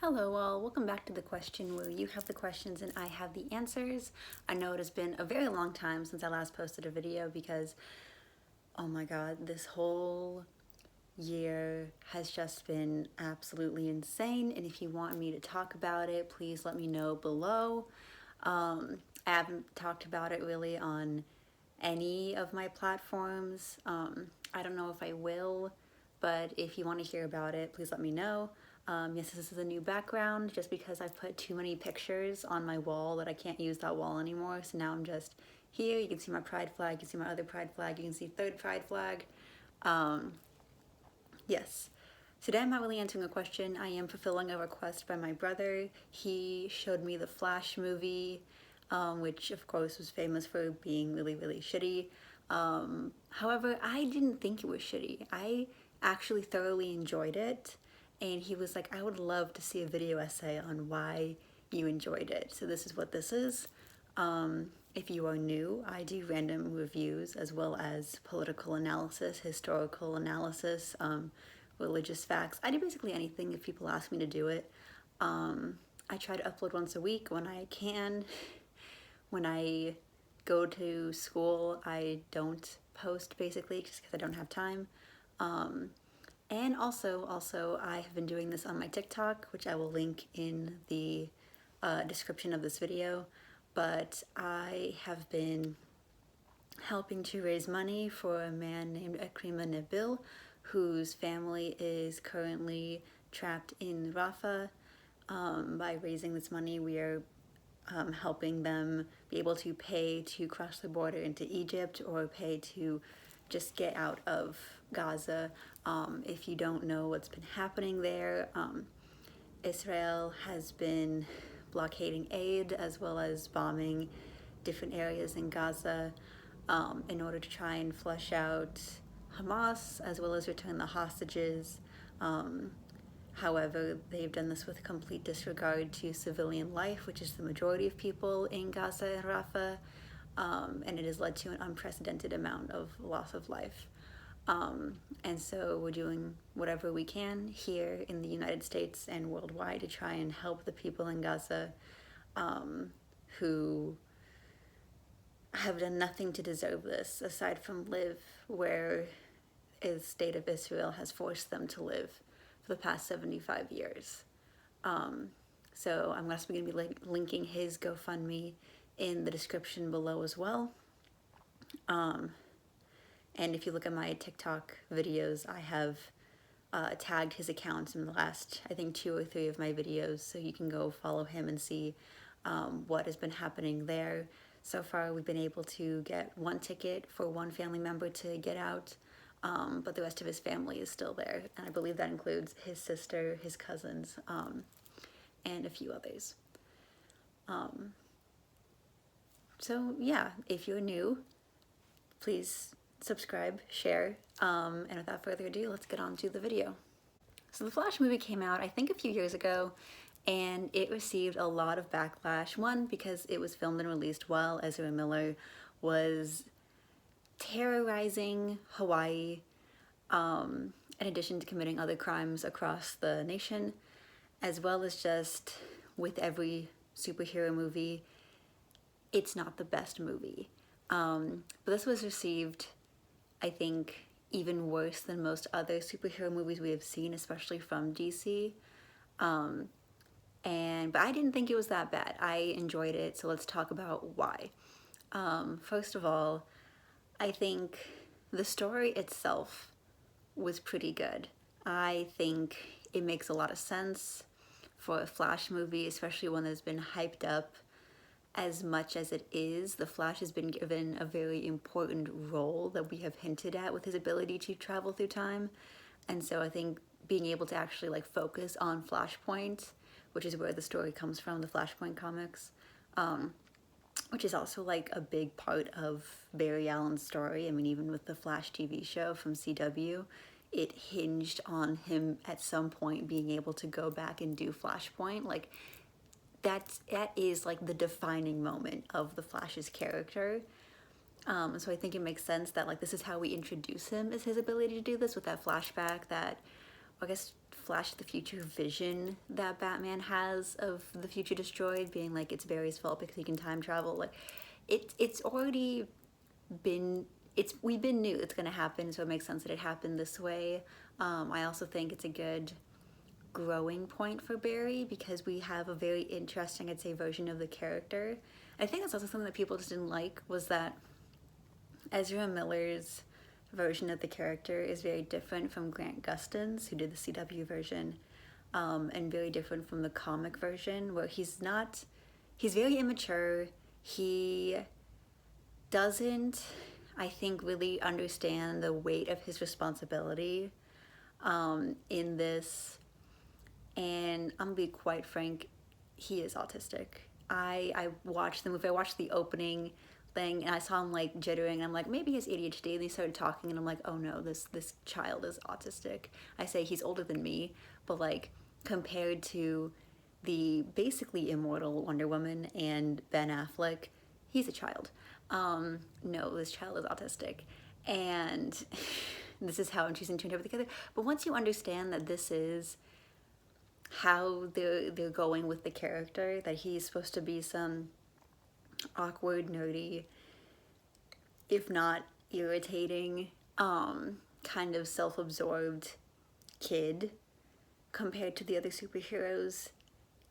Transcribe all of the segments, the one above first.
Hello all, welcome back to the question where you have the questions and I have the answers. I know it has been a very long time since I last posted a video because, oh my god, this whole year has just been absolutely insane, and if you want me to talk about it, please let me know below. I haven't talked about it really on any of my platforms. I don't know if I will, but if you want to hear about it, please let me know. Yes, this is a new background just because I've put too many pictures on my wall that I can't use that wall anymore. So now I'm just here. You can see my pride flag, you can see my other pride flag, you can see third pride flag. Yes. Today I'm not really answering a question. I am fulfilling a request by my brother. He showed me the Flash movie, which of course was famous for being really, really shitty. However, I didn't think it was shitty. I actually thoroughly enjoyed it. And he was like, I would love to see a video essay on why you enjoyed it. So this is what this is. If you are new, I do random reviews as well as political analysis, historical analysis, religious facts. I do basically anything if people ask me to do it. I try to upload once a week when I can. When I go to school, I don't post basically just because I don't have time. And also, I have been doing this on my TikTok, which I will link in the description of this video. But I have been helping to raise money for a man named Ekrima Nabil, whose family is currently trapped in Rafah. By raising this money, we are helping them be able to pay to cross the border into Egypt or pay to just get out of Gaza. If you don't know what's been happening there, Israel has been blockading aid as well as bombing different areas in Gaza in order to try and flush out Hamas as well as return the hostages. However, they've done this with complete disregard to civilian life, which is the majority of people in Gaza and Rafah, and it has led to an unprecedented amount of loss of life. And so we're doing whatever we can here in the United States and worldwide to try and help the people in Gaza who have done nothing to deserve this aside from live where the state of Israel has forced them to live for the past 75 years. So I'm also going to be linking his GoFundMe in the description below as well. And if you look at my TikTok videos, I have tagged his accounts in the last, I think, 2 or 3 of my videos, so you can go follow him and see what has been happening there. So far, we've been able to get 1 ticket for 1 family member to get out, but the rest of his family is still there, and I believe that includes his sister, his cousins, and a few others. So yeah, if you're new, please subscribe, share, and without further ado, let's get on to the video. So the Flash movie came out, I think, a few years ago, and it received a lot of backlash. One, because it was filmed and released while Ezra Miller was terrorizing Hawaii, in addition to committing other crimes across the nation, as well as just with every superhero movie, it's not the best movie. But this was received, I think, even worse than most other superhero movies we have seen, especially from DC. But I didn't think it was that bad. I enjoyed it, so let's talk about why. First of all, I think the story itself was pretty good. I think it makes a lot of sense for a Flash movie, especially one that's been hyped up as much as it is. The Flash has been given a very important role that we have hinted at with his ability to travel through time. And so I think being able to actually like focus on Flashpoint, which is where the story comes from, the Flashpoint comics, which is also like a big part of Barry Allen's story. I mean, even with the Flash TV show from CW, it hinged on him at some point being able to go back and do Flashpoint. Like, that is like the defining moment of the Flash's character. So I think it makes sense that like this is how we introduce him, is his ability to do this with that flashback that, I guess Flash of the Future vision that Batman has of the future destroyed being like it's Barry's fault because he can time travel. Like it's already been we've been knew it's gonna happen, so it makes sense that it happened this way. I also think it's a good growing point for Barry because we have a very interesting, I'd say, version of the character. I think that's also something that people just didn't like was that Ezra Miller's version of the character is very different from Grant Gustin's, who did the CW version, and very different from the comic version, where he's very immature. He doesn't, I think, really understand the weight of his responsibility in this. And I'm gonna be quite frank, he is autistic. I watched the movie, I watched the opening thing, and I saw him like jittering, and I'm like, maybe he has ADHD, and he started talking, and I'm like, oh no, this child is autistic. I say he's older than me, but like compared to the basically immortal Wonder Woman and Ben Affleck, he's a child. No, this child is autistic, and this is how I'm choosing to interpret together. But once you understand that this is how they're going with the character, that he's supposed to be some awkward, nerdy, if not irritating, kind of self-absorbed kid compared to the other superheroes,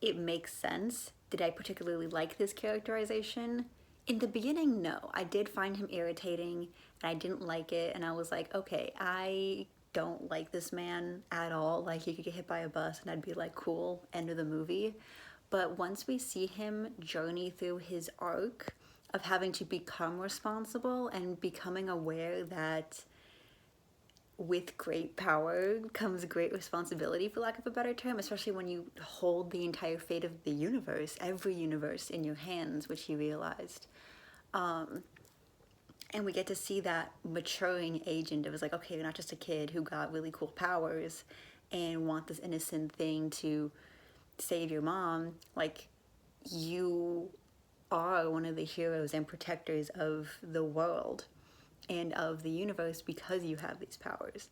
it makes sense. Did I particularly like this characterization? In the beginning, no. I did find him irritating, and I didn't like it, and I was like, okay, I don't like this man at all. Like, he could get hit by a bus, and I'd be like, cool, end of the movie. But once we see him journey through his arc of having to become responsible and becoming aware that with great power comes great responsibility, for lack of a better term, especially when you hold the entire fate of the universe, every universe, in your hands, which he realized. And we get to see that maturing agent. It was like, okay, you're not just a kid who got really cool powers and want this innocent thing to save your mom. Like, you are one of the heroes and protectors of the world and of the universe because you have these powers.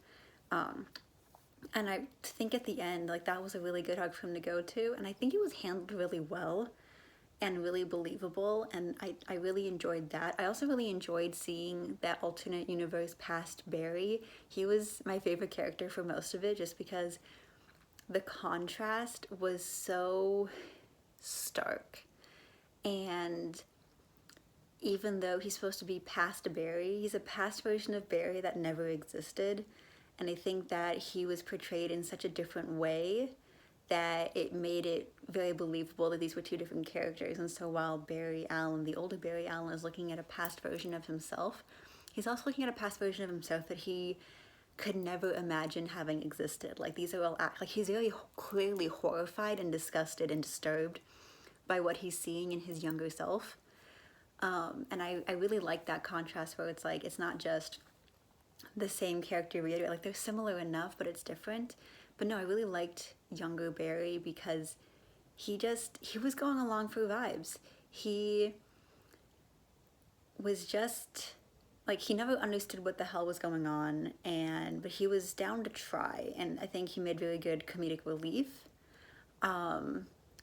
And I think at the end, like, that was a really good arc for him to go to, and I think it was handled really well and really believable, and I really enjoyed that. I also really enjoyed seeing that alternate universe past Barry. He was my favorite character for most of it, just because the contrast was so stark. And even though he's supposed to be past Barry, he's a past version of Barry that never existed. And I think that he was portrayed in such a different way that it made it very believable that these were two different characters. And so while Barry Allen, the older Barry Allen, is looking at a past version of himself, he's also looking at a past version of himself that he could never imagine having existed. Like, these are all like, he's very clearly horrified and disgusted and disturbed by what he's seeing in his younger self. And I really like that contrast where it's like, it's not just the same character reiterate, like, they're similar enough, but it's different. But no, I really liked younger Barry because he was going along for vibes. He was just, like, he never understood what the hell was going on, but he was down to try, and I think he made really good comedic relief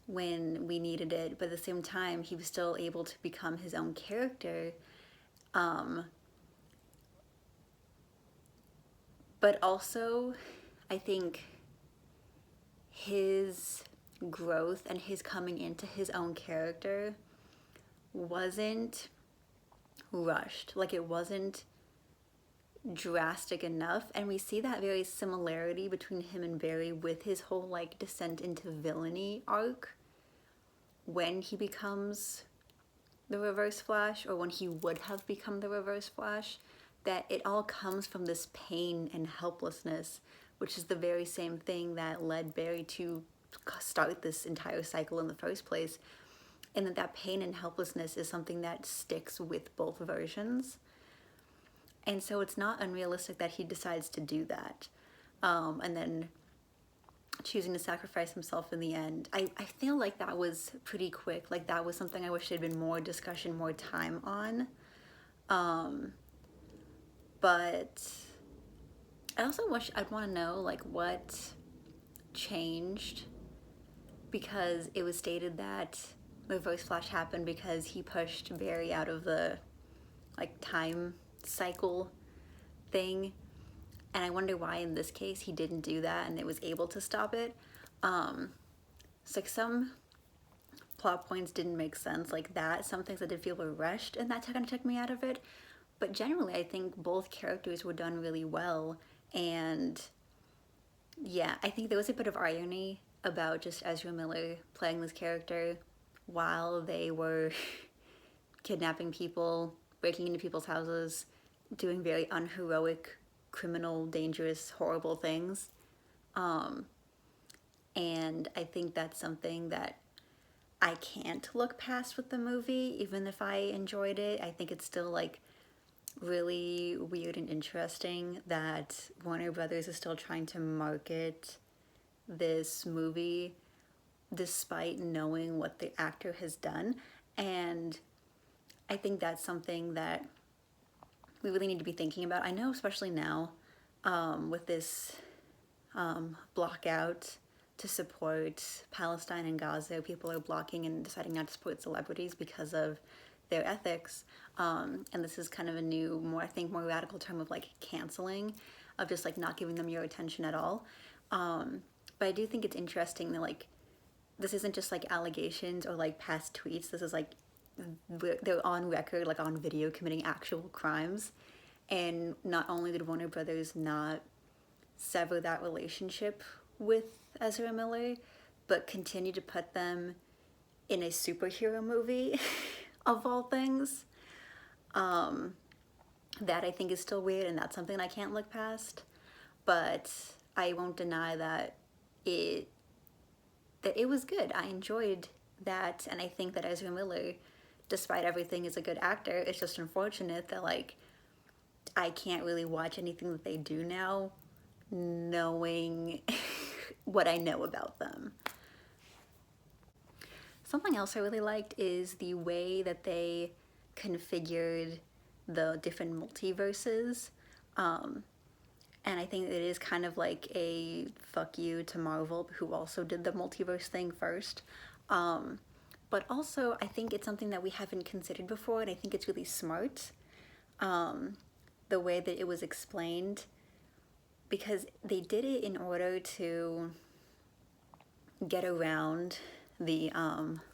when we needed it, but at the same time, he was still able to become his own character. But also, I think his growth and his coming into his own character wasn't rushed. Like, it wasn't drastic enough, and we see that very similarity between him and Barry with his whole, like, descent into villainy arc when he becomes the Reverse Flash, or when he would have become the Reverse Flash, that it all comes from this pain and helplessness, which is the very same thing that led Barry to start this entire cycle in the first place, and that pain and helplessness is something that sticks with both versions. And so it's not unrealistic that he decides to do that, and then choosing to sacrifice himself in the end. I feel like that was pretty quick. Like, that was something I wish there'd been more discussion, more time on. But I also wish, I'd want to know, like, what changed because it was stated that Reverse Flash happened because he pushed Barry out of the like time cycle thing, and I wonder why in this case he didn't do that and it was able to stop it. It's like some plot points didn't make sense like that. Some things I did feel were rushed, and that kind of took me out of it. But generally, I think both characters were done really well, and yeah, I think there was a bit of irony about just Ezra Miller playing this character while they were kidnapping people, breaking into people's houses, doing very unheroic, criminal, dangerous, horrible things. And I think that's something that I can't look past with the movie, even if I enjoyed it. I think it's still like really weird and interesting that Warner Brothers is still trying to market this movie despite knowing what the actor has done. And I think that's something that we really need to be thinking about. I know, especially now, with this block out to support Palestine and Gaza, people are blocking and deciding not to support celebrities because of their ethics. And this is kind of a new, more, I think, more radical term of like canceling, of just like not giving them your attention at all. But I do think it's interesting that like this isn't just like allegations or like past tweets. This is like they're on record, like on video, committing actual crimes. And not only did Warner Brothers not sever that relationship with Ezra Miller, but continue to put them in a superhero movie, of all things. That I think is still weird, and that's something I can't look past. But I won't deny that it was good. I enjoyed that, and I think that Ezra Miller, despite everything, is a good actor. It's just unfortunate that like I can't really watch anything that they do now knowing what I know about them. Something else I really liked is the way that they configured the different multiverses. And I think it is kind of like a fuck you to Marvel, who also did the multiverse thing first. But also, I think it's something that we haven't considered before, and I think it's really smart, the way that it was explained, because they did it in order to get around the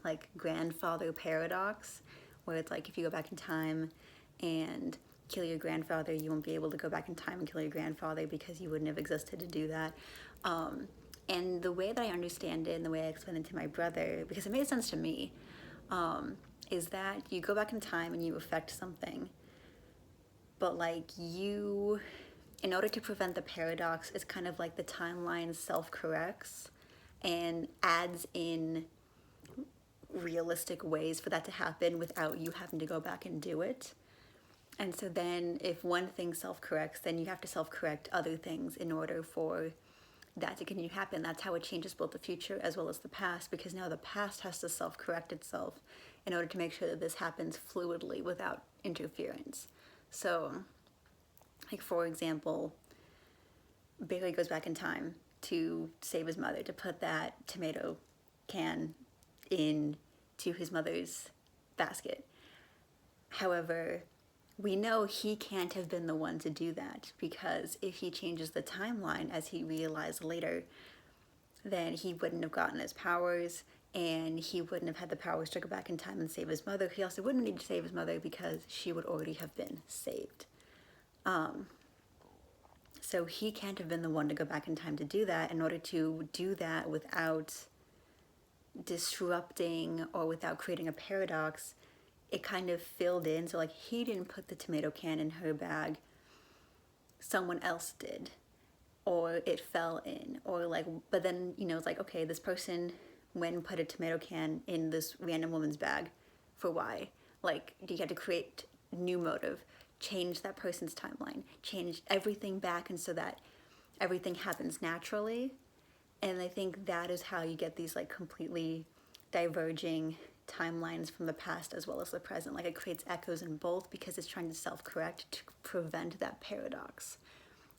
like grandfather paradox, where it's like if you go back in time and kill your grandfather, you won't be able to go back in time and kill your grandfather because you wouldn't have existed to do that. And the way that I understand it and the way I explained it to my brother, because it made sense to me, is that you go back in time and you affect something, but like you, in order to prevent the paradox, it's kind of like the timeline self-corrects and adds in realistic ways for that to happen without you having to go back and do it. And so then if one thing self-corrects, then you have to self-correct other things in order for that to continue to happen. That's how it changes both the future as well as the past, because now the past has to self-correct itself in order to make sure that this happens fluidly without interference. So, like for example, Bailey goes back in time to save his mother, to put that tomato can into his mother's basket. However, we know he can't have been the one to do that, because if he changes the timeline, as he realized later, then he wouldn't have gotten his powers, and he wouldn't have had the powers to go back in time and save his mother. He also wouldn't need to save his mother because she would already have been saved. So he can't have been the one to go back in time to do that. In order to do that without disrupting or without creating a paradox, it kind of filled in. So like he didn't put the tomato can in her bag, someone else did, or it fell in, or like, but then, you know, it's like, okay, this person went and put a tomato can in this random woman's bag for why? Like, you had to create new motive, change that person's timeline, change everything back, and so that everything happens naturally. And I think that is how you get these like completely diverging timelines from the past as well as the present. Like it creates echoes in both because it's trying to self-correct to prevent that paradox,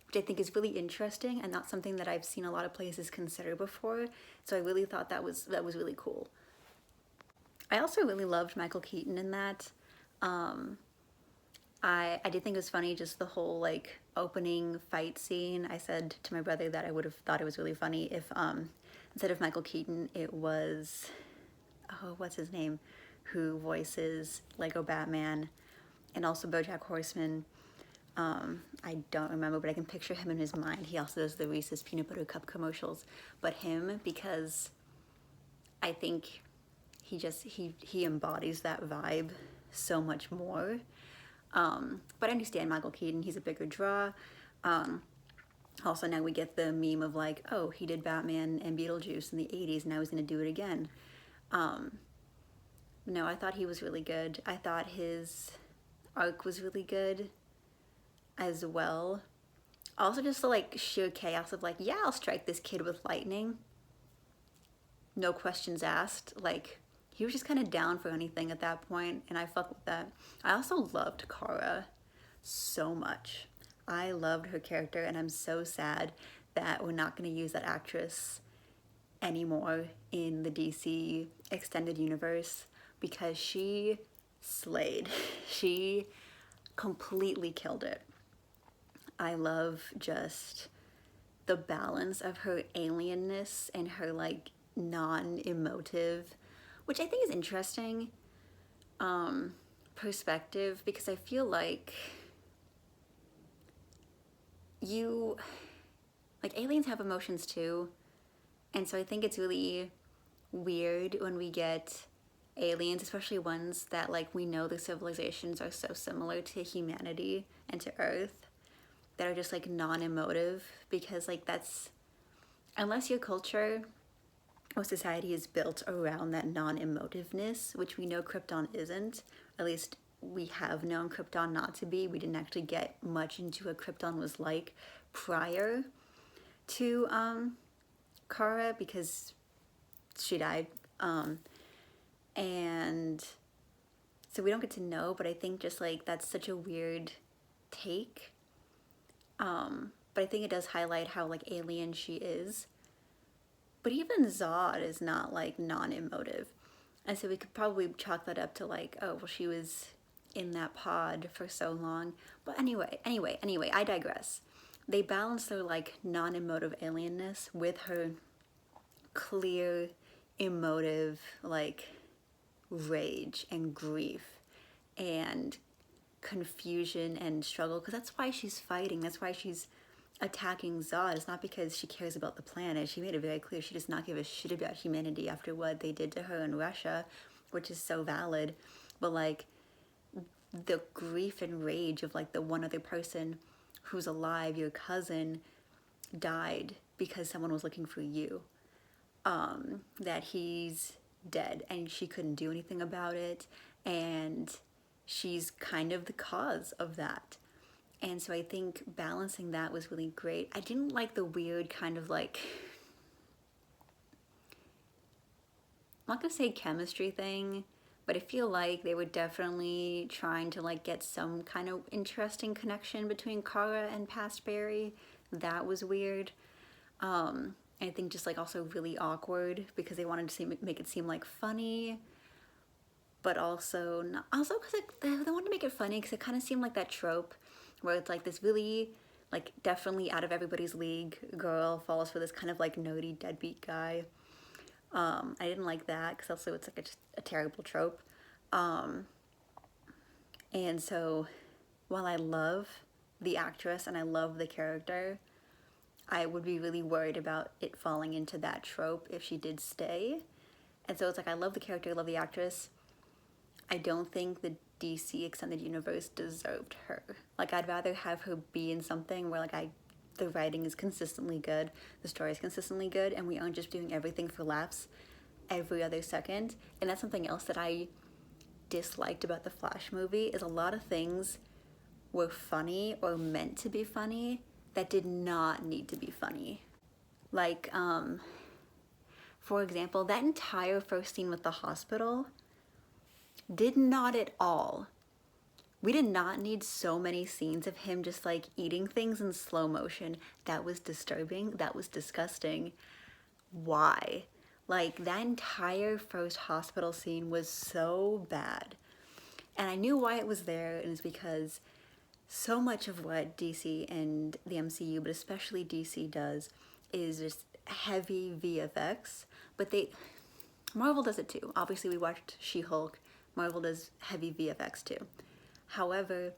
which I think is really interesting and not something that I've seen a lot of places consider before. So I really thought that was really cool. I also really loved Michael Keaton in that. I did think it was funny, just the whole like opening fight scene. I said to my brother that I would have thought it was really funny if instead of Michael Keaton, it was, oh, what's his name, who voices Lego Batman and also BoJack Horseman. I don't remember, but I can picture him in his mind. He also does the Reese's Peanut Butter Cup commercials, but him, because I think he embodies that vibe so much more. But I understand Michael Keaton, he's a bigger draw. Also now we get the meme of like, oh, he did Batman and Beetlejuice in the 80s, now he's gonna do it again. No, I thought he was really good. I thought his arc was really good as well. Also just the like sheer chaos of like, yeah, I'll strike this kid with lightning. No questions asked. Like, he was just kind of down for anything at that point, and I fuck with that. I also loved Kara so much. I loved her character, and I'm so sad that we're not going to use that actress anymore in the DC extended universe, because she slayed. She completely killed it. I love just the balance of her alienness and her like non-emotive, which I think is interesting perspective, because I feel like aliens have emotions too, and so I think it's really weird when we get aliens, especially ones that like we know the civilizations are so similar to humanity and to Earth, that are just like non-emotive, because like that's, unless your culture or society is built around that non-emotiveness, which we know Krypton isn't, at least we have known Krypton not to be. We didn't actually get much into what Krypton was like prior to Kara, because she died. And so we don't get to know, but I think just like that's such a weird take. But I think it does highlight how like alien she is. But even Zod is not like non-emotive. And so we could probably chalk that up to like, oh, well, she was in that pod for so long. But anyway, I digress. They balance their like non-emotive alienness with her clear, emotive, like rage and grief and confusion and struggle, because that's why she's fighting. That's why she's attacking Zod. It's not because she cares about the planet. She made it very clear she does not give a shit about humanity after what they did to her in Russia, which is so valid. But like the grief and rage of like the one other person who's alive, your cousin, died because someone was looking for you, that he's dead and she couldn't do anything about it, and she's kind of the cause of that. And so I think balancing that was really great. I didn't like the weird kind of like, I'm not gonna say chemistry thing, but I feel like they were definitely trying to like get some kind of interesting connection between Kara and Past Barry. That was weird. I think just like also really awkward, because they wanted to make it seem like funny, but also not, also because they wanted to make it funny because it kind of seemed like that trope where it's like this really like definitely out of everybody's league girl falls for this kind of like nerdy deadbeat guy. I didn't like that, because also it's like a terrible trope. And so while I love the actress and I love the character, I would be really worried about it falling into that trope if she did stay. And so it's like, I love the character, I love the actress. I don't think the DC Extended Universe deserved her. Like, I'd rather have her be in something where like the writing is consistently good, the story is consistently good, and we aren't just doing everything for laughs every other second. And that's something else that I disliked about the Flash movie, is a lot of things were funny or meant to be funny that did not need to be funny. Like, for example, that entire first scene with the hospital did not at all We did not need so many scenes of him just like eating things in slow motion. That was disturbing. That was disgusting. Why? Like, that entire first hospital scene was so bad. And I knew why it was there, and it's because so much of what DC and the MCU, but especially DC, does is just heavy VFX. But Marvel does it too. Obviously, we watched She-Hulk. Marvel does heavy VFX too. However,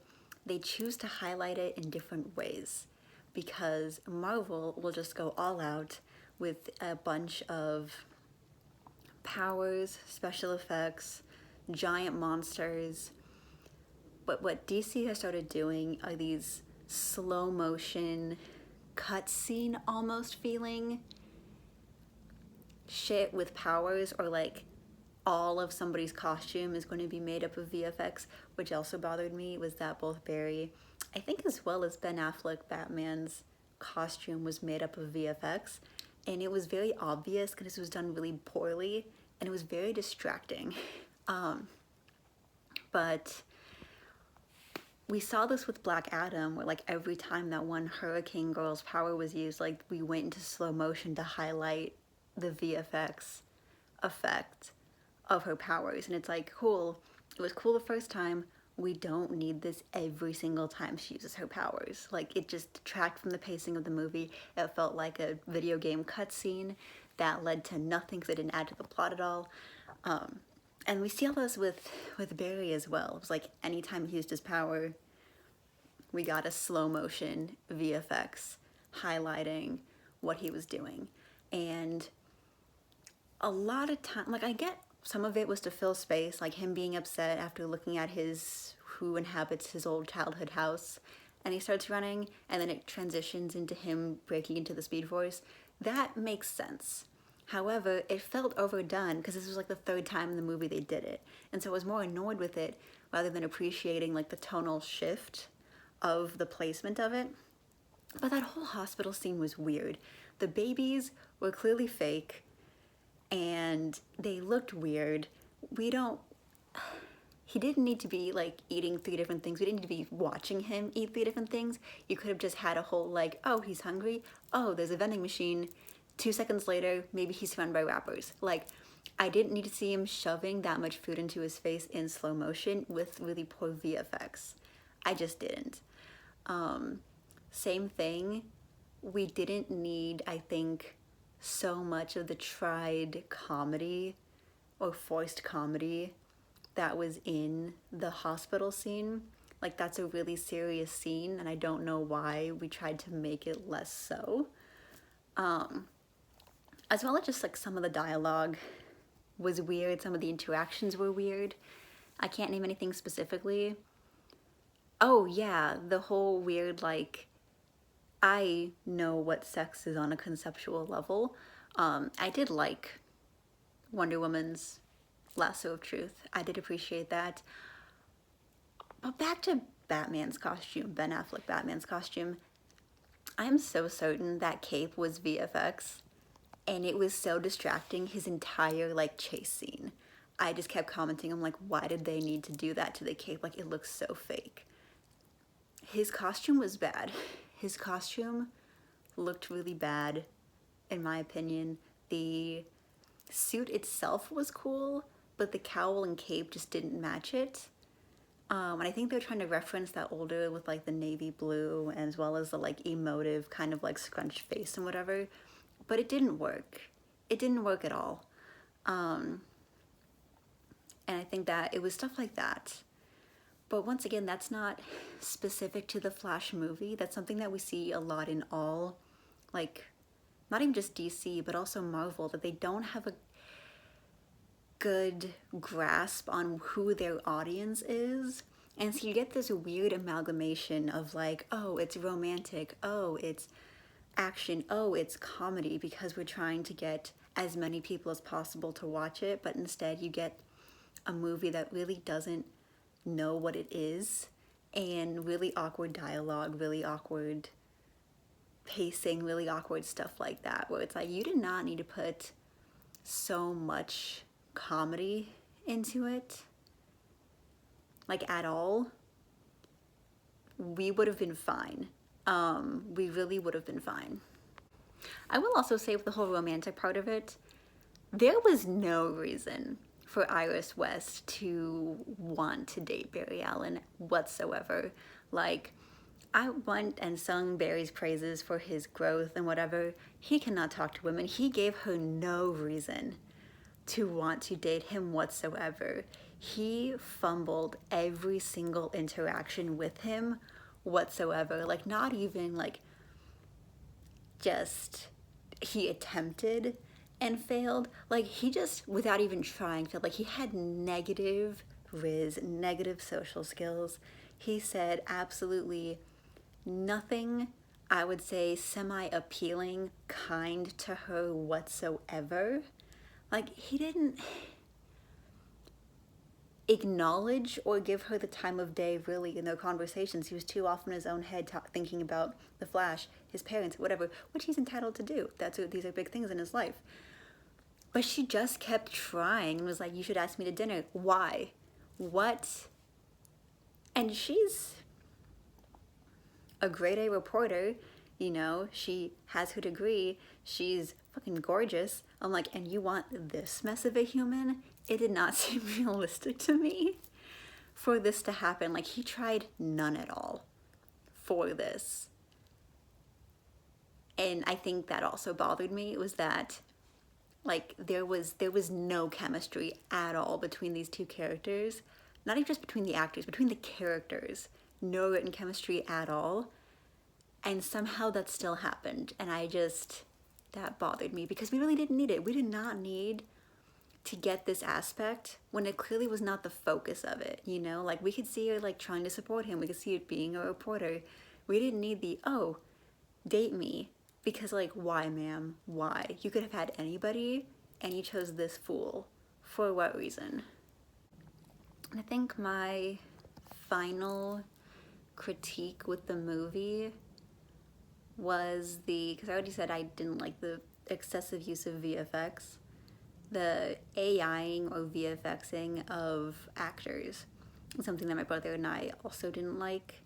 they choose to highlight it in different ways because Marvel will just go all out with a bunch of powers, special effects, giant monsters. But what DC has started doing are these slow motion, cutscene almost feeling shit with powers, or like all of somebody's costume is going to be made up of VFX, which also bothered me was that both Barry, I think as well as Ben Affleck, Batman's costume was made up of VFX, and it was very obvious because it was done really poorly and it was very distracting. But we saw this with Black Adam, where like every time that one Hurricane Girl's power was used, like we went into slow motion to highlight the VFX effect of her powers. And it's like, cool, it was cool the first time. We don't need this every single time she uses her powers. Like, it just detracted from the pacing of the movie. It felt like a video game cutscene that led to nothing because it didn't add to the plot at all. And we see all this with Barry as well. It was like anytime he used his power, we got a slow motion VFX highlighting what he was doing. And a lot of time, like, I get some of it was to fill space, like him being upset after looking at who inhabits his old childhood house, and he starts running, and then it transitions into him breaking into the Speed Force. That makes sense. However, it felt overdone because this was like the third time in the movie they did it, and so I was more annoyed with it rather than appreciating like the tonal shift of the placement of it. But that whole hospital scene was weird. The babies were clearly fake and they looked weird. He didn't need to be like eating 3 different things. We didn't need to be watching him eat 3 different things. You could have just had a whole like, oh, he's hungry. Oh, there's a vending machine. 2 seconds later, maybe he's surrounded by rappers. Like, I didn't need to see him shoving that much food into his face in slow motion with really poor VFX. I just didn't. Same thing. We didn't need, I think, so much of the tried comedy or forced comedy that was in the hospital scene. Like, that's a really serious scene, and I don't know why we tried to make it less so. As well as just like some of the dialogue was weird, some of the interactions were weird. I can't name anything specifically. Oh yeah, the whole weird like, I know what sex is on a conceptual level. I did like Wonder Woman's lasso of truth. I did appreciate that. But back to Batman's costume, Ben Affleck Batman's costume. I'm so certain that cape was VFX, and it was so distracting, his entire like chase scene. I just kept commenting, I'm like, why did they need to do that to the cape? Like, it looks so fake. His costume was bad. His costume looked really bad, in my opinion. The suit itself was cool, but the cowl and cape just didn't match it. And I think they're trying to reference that older with like the navy blue as well as the like emotive kind of like scrunched face and whatever. But it didn't work. It didn't work at all. And I think that it was stuff like that. But once again, that's not specific to the Flash movie. That's something that we see a lot in all, like, not even just DC, but also Marvel, that they don't have a good grasp on who their audience is. And so you get this weird amalgamation of like, oh, it's romantic, oh, it's action, oh, it's comedy, because we're trying to get as many people as possible to watch it, but instead you get a movie that really doesn't know what it is, and really awkward dialogue, really awkward pacing, really awkward stuff like that, where it's like, you did not need to put so much comedy into it, like, at all. we would have been fine. We really would have been fine. I will also say, with the whole romantic part of it, there was no reason for Iris West to want to date Barry Allen whatsoever. Like, I went and sung Barry's praises for his growth and whatever. He cannot talk to women. He gave her no reason to want to date him whatsoever. He fumbled every single interaction with him whatsoever. Like, not even like just he attempted and failed. Like, he just, without even trying, failed. Like, he had negative negative social skills. He said absolutely nothing, I would say, semi-appealing, kind to her whatsoever. Like, he didn't acknowledge or give her the time of day, really, in their conversations. He was too often in his own head thinking about the Flash, his parents, whatever, which he's entitled to do. These are big things in his life. But she just kept trying and was like, you should ask me to dinner. Why? What? And she's a grade A reporter, you know, she has her degree, she's fucking gorgeous. I'm like, and you want this mess of a human? It did not seem realistic to me for this to happen. Like, he tried none at all for this. And I think that also bothered me, was that, like, there was no chemistry at all between these two characters. Not even just between the actors, between the characters. No written chemistry at all. And somehow that still happened. And that bothered me, because we really didn't need it. We did not need to get this aspect when it clearly was not the focus of it, you know? Like, we could see her, like, trying to support him. We could see it being a reporter. We didn't need the, oh, date me. Because, like, why, ma'am? Why? You could have had anybody, and you chose this fool. For what reason? And I think my final critique with the movie was because I already said I didn't like the excessive use of VFX, the AIing or VFXing of actors. Something that my brother and I also didn't like,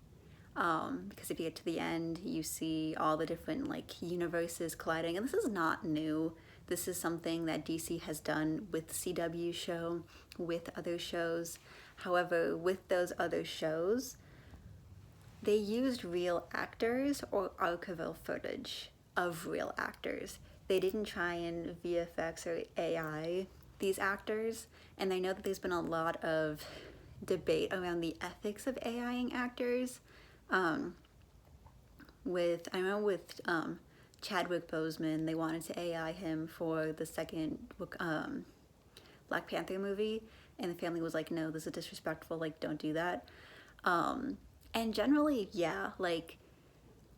because if you get to the end, you see all the different, like, universes colliding, and this is not new. This is something that DC has done with CW show, with other shows. However, with those other shows, they used real actors or archival footage of real actors. They didn't try and VFX or AI these actors, and I know that there's been a lot of debate around the ethics of AIing actors. With Chadwick Boseman, they wanted to AI him for the second Black Panther movie, and the family was like, no, this is disrespectful, like, don't do that. And generally, yeah, like,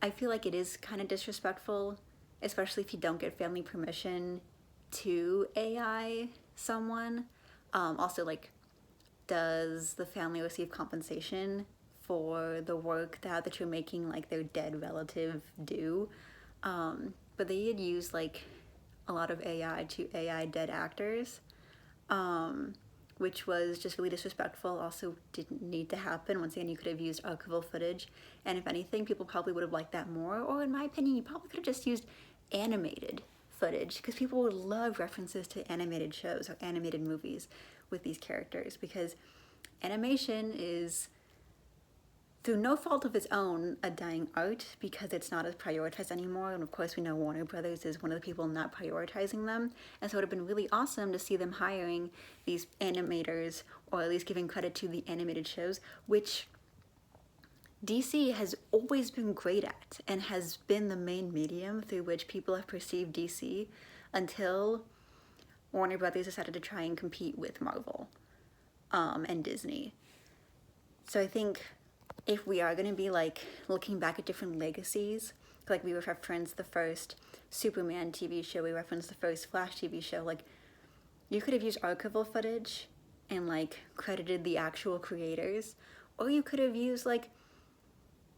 I feel like it is kind of disrespectful, especially if you don't get family permission to AI someone. Also, like, does the family receive compensation for the work that you're making, like, their dead relative do? But they did use, like, a lot of AI to AI dead actors, which was just really disrespectful. Also didn't need to happen. Once again, you could have used archival footage, and if anything, people probably would have liked that more, or in my opinion, you probably could have just used animated footage, because people would love references to animated shows or animated movies with these characters, because animation is, through no fault of its own, a dying art, because it's not as prioritized anymore. And of course, we know Warner Brothers is one of the people not prioritizing them. And so it would have been really awesome to see them hiring these animators, or at least giving credit to the animated shows, which DC has always been great at and has been the main medium through which people have perceived DC, until Warner Brothers decided to try and compete with Marvel and Disney. So I think if we are going to be, like, looking back at different legacies, like, we referenced the first Superman TV show, we referenced the first Flash TV show, like, you could have used archival footage and, like, credited the actual creators, or you could have used, like,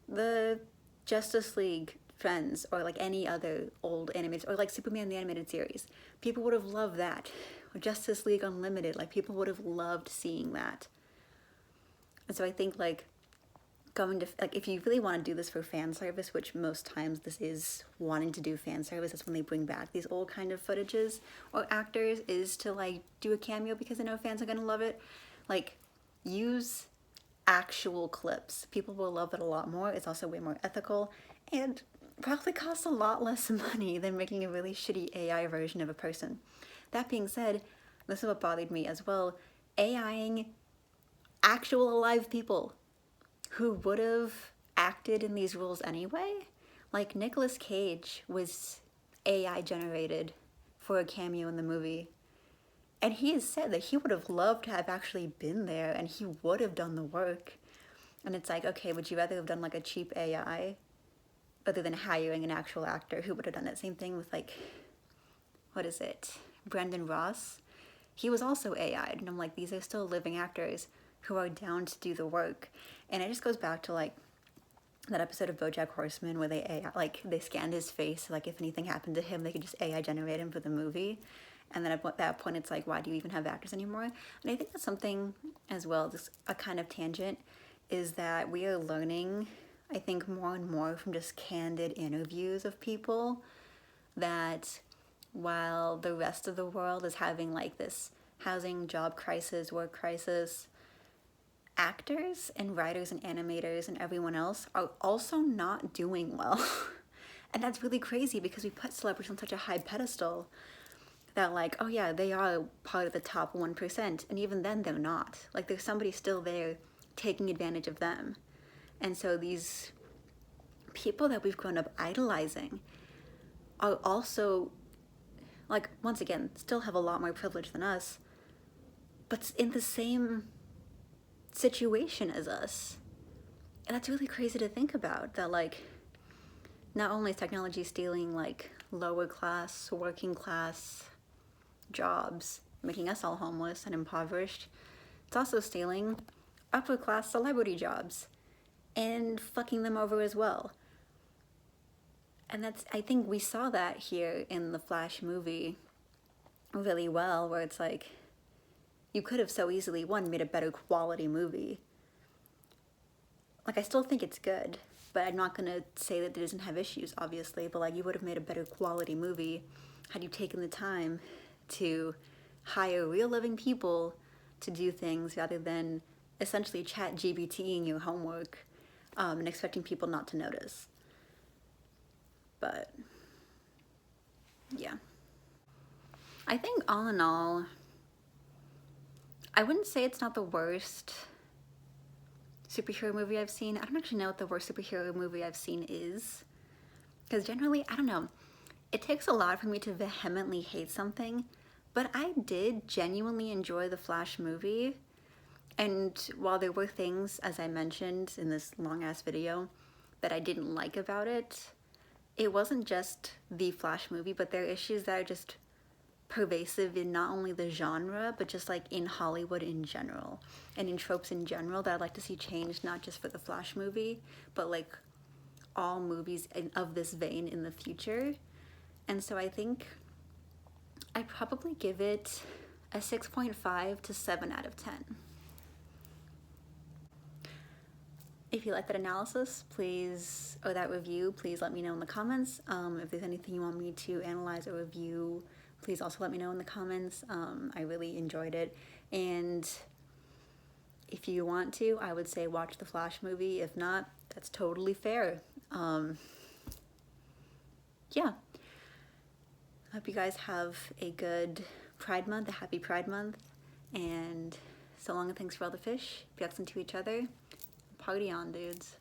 the Justice League Friends, or, like, any other old animated, or, like, Superman the Animated Series. People would have loved that. Or Justice League Unlimited, like, people would have loved seeing that. And so I think, like, going to, like, if you really want to do this for fan service, which most times this is wanting to do fan service, that's when they bring back these old kind of footages or actors, is to like do a cameo because they know fans are gonna love it. Like, use actual clips. People will love it a lot more. It's also way more ethical and probably costs a lot less money than making a really shitty AI version of a person. That being said, this is what bothered me as well. AIing actual alive people who would have acted in these roles anyway. Like, Nicolas Cage was AI generated for a cameo in the movie. And he has said that he would have loved to have actually been there and he would have done the work. And it's like, okay, would you rather have done like a cheap AI other than hiring an actual actor who would have done it? Same thing with like, what is it? Brandon Ross. He was also AI'd. And I'm like, these are still living actors who are down to do the work. And it just goes back to like that episode of BoJack Horseman where they AI, like they scanned his face, like if anything happened to him, they could just AI generate him for the movie. And then at that point, it's like, why do you even have actors anymore? And I think that's something as well, just a kind of tangent, is that we are learning, I think, more and more from just candid interviews of people that while the rest of the world is having like this housing, job crisis, work crisis, actors and writers and animators and everyone else are also not doing well. And that's really crazy because we put celebrities on such a high pedestal that like, oh yeah, they are part of the top 1%. And even then they're not. Like, there's somebody still there taking advantage of them. And so these people that we've grown up idolizing are also, like, once again, still have a lot more privilege than us, but in the same situation as us. And that's really crazy to think about, that like, not only is technology stealing like lower class, working class jobs, making us all homeless and impoverished, it's also stealing upper class celebrity jobs and fucking them over as well. And that's, I think we saw that here in the Flash movie really well, where it's like, you could have so easily, one, made a better quality movie. Like, I still think it's good, but I'm not gonna say that it doesn't have issues, obviously, but like, you would have made a better quality movie had you taken the time to hire real living people to do things rather than essentially ChatGPTing your homework and expecting people not to notice. But yeah, I think all in all, I wouldn't say it's not the worst superhero movie I've seen. I don't actually know what the worst superhero movie I've seen is, because generally, I don't know, it takes a lot for me to vehemently hate something, but I did genuinely enjoy the Flash movie. And while there were things, as I mentioned in this long-ass video, that I didn't like about it, it wasn't just the Flash movie, but there are issues that are just pervasive in not only the genre, but just like in Hollywood in general, and in tropes in general, that I'd like to see changed, not just for the Flash movie, but like all movies of this vein in the future. And so I think I'd probably give it a 6.5 to 7 out of 10. If you like that analysis, please, or that review, please let me know in the comments. If there's anything you want me to analyze or review, please also let me know in the comments. I really enjoyed it. And if you want to, I would say watch the Flash movie. If not, that's totally fair. Yeah. I hope you guys have a good Pride Month, a happy Pride Month. And so long and thanks for all the fish. Be excellent to each other. Party on, dudes.